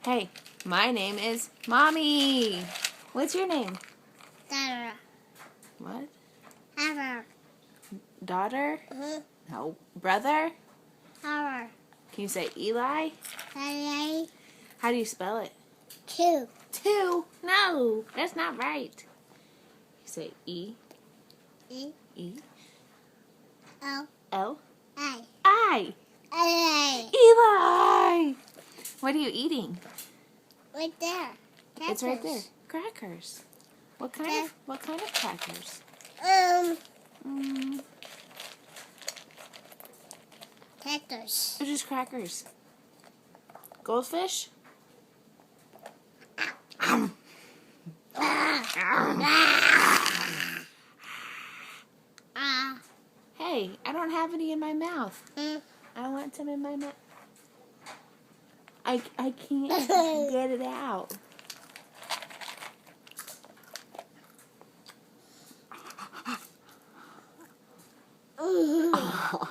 Hey, my name is Mommy. What's your name? Daughter. What? Hour. Daughter? No. Brother? Hour. Can you say Eli? Daddy. How do you spell it? 2. 2. No, that's not right. You say E. E. E. O. L. I. I. A. Eli! What are you eating? Right there. It's right there. Crackers. What kind of crackers? Crackers. They're just crackers. Goldfish? Hey, I don't have any in my mouth. I want some in my mouth. I can't get it out. Oh.